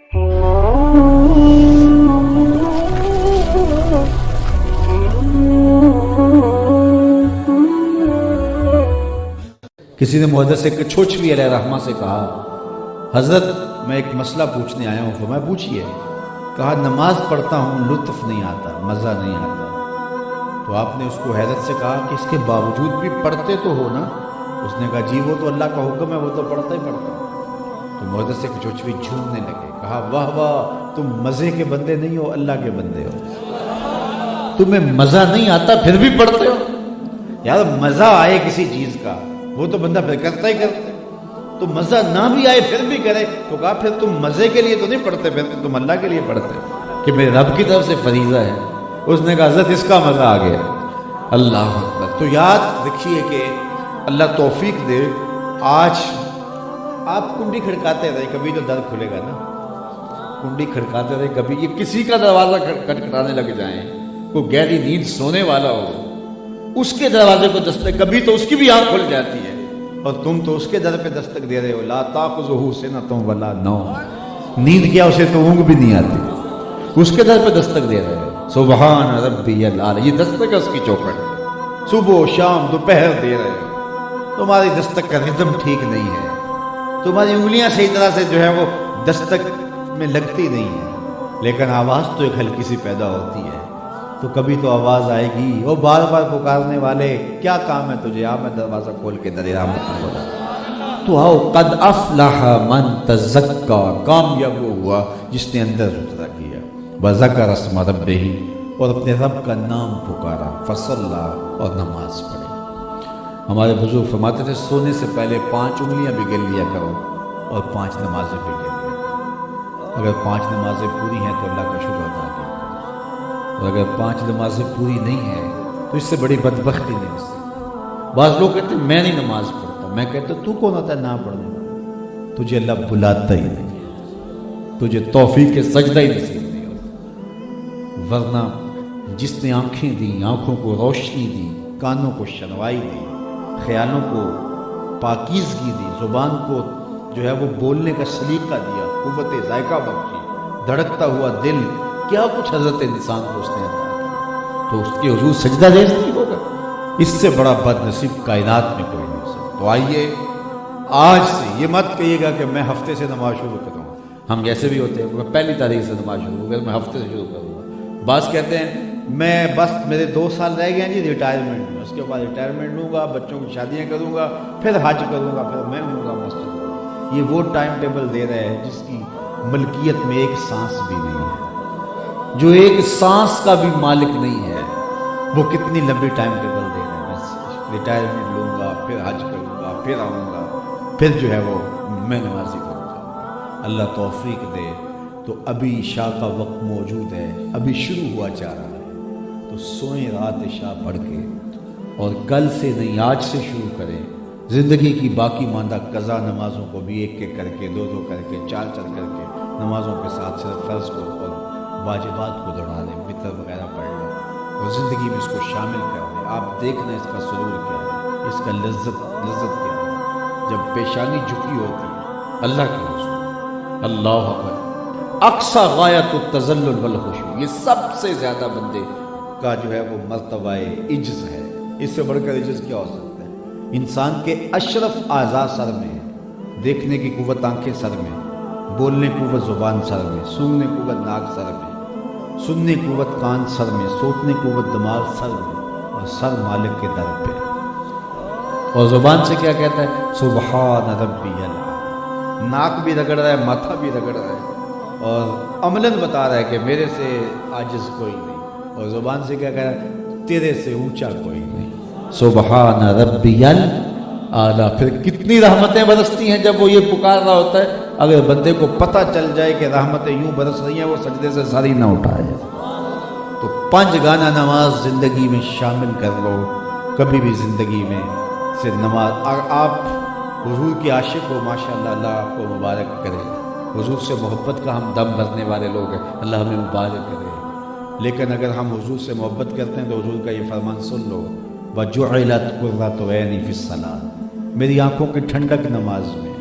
کسی نے محدث کچھوچوی علیہ رحمہ سے کہا حضرت میں ایک مسئلہ پوچھنے آیا ہوں، فرمایا پوچھئے۔ کہا نماز پڑھتا ہوں لطف نہیں آتا، مزہ نہیں آتا۔ تو آپ نے اس کو حیرت سے کہا کہ اس کے باوجود بھی پڑھتے تو ہو نا؟ اس نے کہا جی وہ تو اللہ کا حکم ہے، وہ تو پڑھتا ہی پڑھتا ہوں۔ تو محدث کچھوچوی جھومنے لگے، کہا واہ واہ، تم مزے کے بندے نہیں ہو، اللہ کے بندے ہو۔ تمہیں مزہ نہیں آتا پھر بھی پڑھتے ہو؟ یار مزہ آئے کسی چیز کا وہ تو بندہ پھر کرتا ہی کرتا ہے، تو مزہ نہ بھی آئے پھر بھی کرے۔ تو کہا پھر تم مزے کے لیے تو نہیں پڑھتے، پھر تم اللہ کے لیے پڑھتے کہ میرے رب کی طرف سے فریضہ ہے۔ اس نے کہا حضرت اس کا مزہ آ گیا۔ اللہ اکبر۔ تو یاد رکھیے کہ اللہ توفیق دے، آج آپ کنڈی کھڑکاتے رہے، کبھی تو در کھلے گا نا۔ کنڈی کھڑکاتے رہے، کبھی یہ کسی کا دروازہ کھٹکھٹانے لگ جائیں، کوئی گہری نیند سونے والا ہو، اس کے دروازے کو دستک، کبھی تو اس کی بھی آنکھ کھل جاتی ہے اور تم تو اس کے در پہ دستک دے رہے ہو۔ لا تاخذہ سنۃ ولا نوم، نیند کیا اسے تو اونگ بھی نہیں آتی، اس کے در پہ دستک دے رہے ہو۔ سبحان ربی الاعلی، یہ دستک ہے اس کی چوکھٹ، صبح و شام دوپہر دے رہے ہو۔ تمہاری دستک کا ردم ٹھیک نہیں ہے، تمہاری انگلیاں صحیح طرح سے جو ہے وہ دستک میں لگتی نہیں ہے، لیکن آواز تو ایک ہلکی سی پیدا ہوتی ہے۔ تو کبھی تو آواز آئے گی، وہ بار بار پکارنے والے کیا کام ہے تجھے، آ میں دروازہ کھول کے در رحمت میں بولا۔ تو آؤ، قد افلح من تزکا، کامیاب وہ ہوا جس نے اندر ستھرا کیا، وذکر اسم ربہ، اور اپنے رب کا نام پکارا، فصلی، اور نماز پڑھی۔ ہمارے بزرگ فرماتے تھے سونے سے پہلے 5 انگلیاں بھی گن لیا کرو اور 5 نمازیں بھی گن لیا کرو۔ اگر 5 نمازیں پوری ہیں تو اللہ کا شکر ادا کیا، اور اگر 5 نمازیں پوری نہیں ہیں تو اس سے بڑی بدبختی نہیں ہو سکتی۔ بعض لوگ کہتے ہیں میں نہیں نماز پڑھتا، میں کہتا ہوں تو کون ہوتا ہے نہ پڑھنے والا؟ تجھے اللہ بلاتا ہی نہیں، تجھے توفیق کے سجدہ ہی نصیب نہیں ہوتا۔ ورنہ جس نے آنکھیں دی، آنکھوں کو روشنی دی، کانوں کو شنوائی دی، خیالوں کو پاکیزگی دی، زبان کو جو ہے وہ بولنے کا سلیقہ دیا، قوت ذائقہ بخشی، دھڑکتا ہوا دل، کیا کچھ حضرت انسان کو اس نے عطا کیا، تو اس کے حضور سجدہ ریز نہیں ہوگا؟ اس سے بڑا بد نصیب کائنات میں کوئی نہیں ہو سکتا۔ تو آئیے آج سے یہ مت کہیے گا کہ میں ہفتے سے نماز شروع کروں گا۔ ہم جیسے بھی ہوتے ہیں، میں 1 تاریخ سے نماز شروع کروں گا، میں ہفتے سے شروع کروں گا۔ بعض کہتے ہیں میں بس میرے 2 سال رہ گئے ہیں جی ریٹائرمنٹ میں، اس کے بعد ریٹائرمنٹ لوں گا، بچوں کی شادیاں کروں گا، پھر حج کروں گا، پھر میں ہوں گا مسجد۔ یہ وہ ٹائم ٹیبل دے رہے ہیں جس کی ملکیت میں ایک سانس بھی نہیں ہے، جو ایک سانس کا بھی مالک نہیں ہے، وہ کتنی لمبی ٹائم ٹیبل دے رہے ہیں۔ بس ریٹائرمنٹ لوں گا، پھر حج کروں گا، پھر آؤں گا، پھر جو ہے وہ میں نمازی کروں گا۔ اللہ توفیق دے۔ تو ابھی عشاء کا وقت موجود ہے، ابھی شروع ہوا جا رہا ہے، تو سوئیں رات عشاء پڑھ کے، اور کل سے نہیں آج سے شروع کریں زندگی کی باقی ماندہ قضا نمازوں کو بھی 1 کر کے، 2 کر کے، 4 کر کے، نمازوں کے ساتھ صرف فرض کو اور واجبات کو دوڑا لیں، وتر وغیرہ پڑھ لیں اور زندگی میں اس کو شامل کر لیں۔ آپ دیکھنا اس کا سرور کیا ہے، اس کا لذت کیا ہے، جب پیشانی جھکی ہوتی ہے اللہ کے حضور۔ اللہ اکبر۔ اقصی غایت التذلل والخشوع، یہ سب سے زیادہ بندے کا جو ہے وہ مرتبہ عجز ہے۔ اس سے بڑھ کر عجز کیا ہو سکتا ہے؟ انسان کے اشرف اعضاء سر میں ہے، دیکھنے کی قوت آنکھیں سر میں، بولنے کی قوت زبان سر میں، سونگنے کی قوت ناک سر میں، سننے کی قوت کان سر میں، سوچنے کی قوت دماغ سر میں، اور سر مالک کے در پہ، اور زبان سے کیا کہتا ہے؟ سبحان ربی الاعلی۔ ناک بھی رگڑ رہا ہے، ماتھا بھی رگڑ رہا ہے، اور عملاً بتا رہا ہے کہ میرے سے عاجز کوئی نہیں، اور زبان سے کیا کہہ رہا ہے؟ تیرے سے اونچا کوئی نہیں۔ سبحان ربی الاعلی۔ پھر کتنی رحمتیں برستی ہیں جب وہ یہ پکار رہا ہوتا ہے۔ اگر بندے کو پتہ چل جائے کہ رحمتیں یوں برس رہی ہیں، وہ سجدے سے سر ہی نہ اٹھائے۔ تو 5 گانا نماز زندگی میں شامل کر لو، کبھی بھی زندگی میں سے نماز۔ آپ حضور کے عاشق ہو، ماشاءاللہ، اللہ آپ کو مبارک کرے۔ حضور سے محبت کا ہم دم بھرنے والے لوگ ہیں، اللہ ہمیں مبارک کرے۔ لیکن اگر ہم حضور سے محبت کرتے ہیں تو حضور کا یہ فرمان سن لو، وَجُعِلَتْ قُرَّةُ عَيْنِي فِي الصَّلَاةِ، میری آنکھوں کی ٹھنڈک نماز میں۔